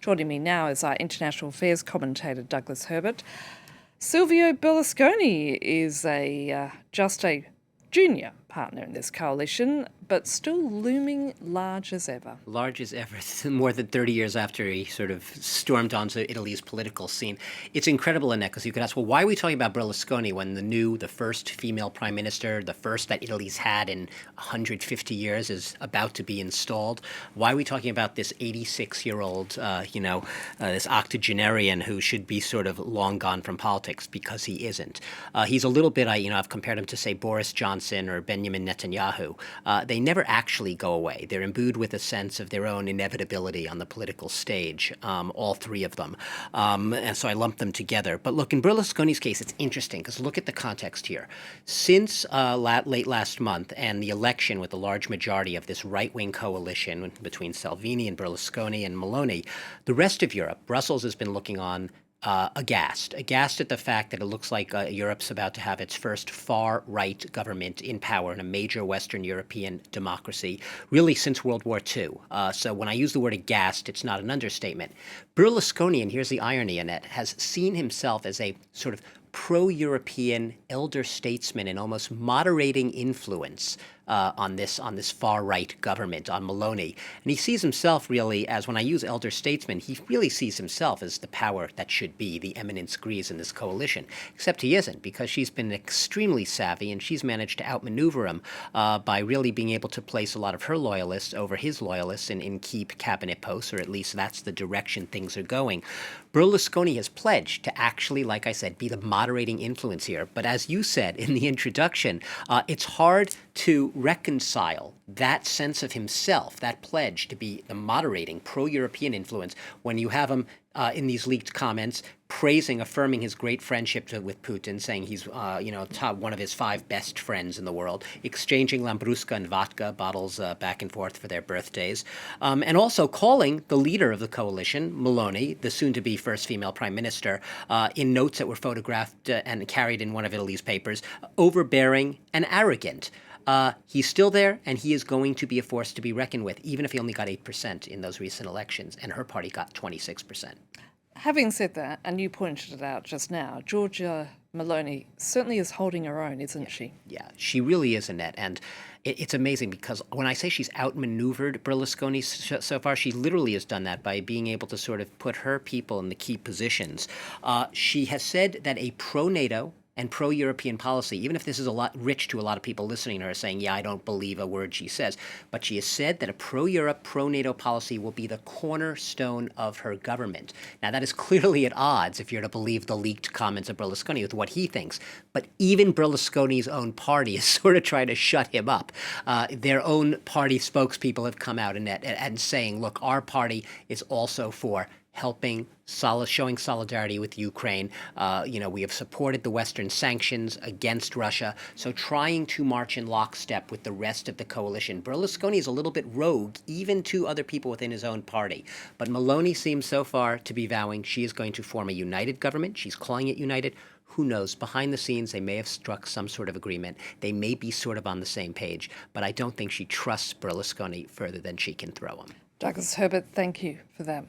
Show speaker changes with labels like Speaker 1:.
Speaker 1: Joining me now is our international affairs commentator, Douglas Herbert. Silvio Berlusconi is just a junior partner in this coalition, but still looming large as ever.
Speaker 2: Large as ever, more than 30 years after he sort of stormed onto Italy's political scene. It's incredible, Annette, because you could ask, well, why are we talking about Berlusconi when the first female prime minister, the first that Italy's had in 150 years, is about to be installed? Why are we talking about this 86-year-old, this octogenarian who should be sort of long gone from politics? Because he isn't. He's a little bit, I've compared him to, say, Boris Johnson or Benjamin Netanyahu. They never actually go away. They're imbued with a sense of their own inevitability on the political stage, all three of them. And so I lump them together. But look, in Berlusconi's case, it's interesting because look at the context here. Since late last month and the election with a large majority of this right-wing coalition between Salvini and Berlusconi and Meloni, the rest of Europe, Brussels has been looking on aghast at the fact that it looks like Europe's about to have its first far-right government in power in a major Western European democracy, really since World War II. So when I use the word aghast, it's not an understatement. Berlusconi, and here's the irony, Annette, has seen himself as a sort of pro-European elder statesman and almost moderating influence on this far-right government, on Meloni. And he sees himself really as, when I use elder statesman, he really sees himself as the power that should be, the eminence grise in this coalition. Except he isn't, because she's been extremely savvy and she's managed to outmaneuver him by really being able to place a lot of her loyalists over his loyalists in key cabinet posts, or at least that's the direction things are going. Berlusconi has pledged to actually, like I said, be the moderating influence here. But as you said in the introduction, it's hard to reconcile that sense of himself, that pledge to be the moderating pro-European influence, when you have him in these leaked comments affirming his great friendship with Putin, saying he's one of his 5 best friends in the world, exchanging Lambrusca and vodka bottles back and forth for their birthdays, and also calling the leader of the coalition, Meloni, the soon-to-be first female prime minister, in notes that were photographed and carried in one of Italy's papers, overbearing and arrogant. He's still there, and he is going to be a force to be reckoned with, even if he only got 8% in those recent elections, and her party got 26%.
Speaker 1: Having said that, and you pointed it out just now, Giorgia Meloni certainly is holding her own, isn't she?
Speaker 2: Yeah, she really is, Annette. And it's amazing because when I say she's outmaneuvered Berlusconi so far, she literally has done that by being able to sort of put her people in the key positions. She has said that a pro-NATO and pro-European policy, even if this is rich to a lot of people listening to her saying, yeah, I don't believe a word she says, but she has said that a pro-Europe, pro-NATO policy will be the cornerstone of her government. Now, that is clearly at odds, if you're to believe the leaked comments of Berlusconi, with what he thinks. But even Berlusconi's own party is sort of trying to shut him up. Their own party spokespeople have come out and saying, look, our party is also for showing solidarity with Ukraine. We have supported the Western sanctions against Russia, so trying to march in lockstep with the rest of the coalition. Berlusconi is a little bit rogue, even to other people within his own party. But Meloni seems so far to be vowing she is going to form a united government. She's calling it united. Who knows? Behind the scenes, they may have struck some sort of agreement. They may be sort of on the same page, but I don't think she trusts Berlusconi further than she can throw him.
Speaker 1: Douglas Herbert, thank you for that.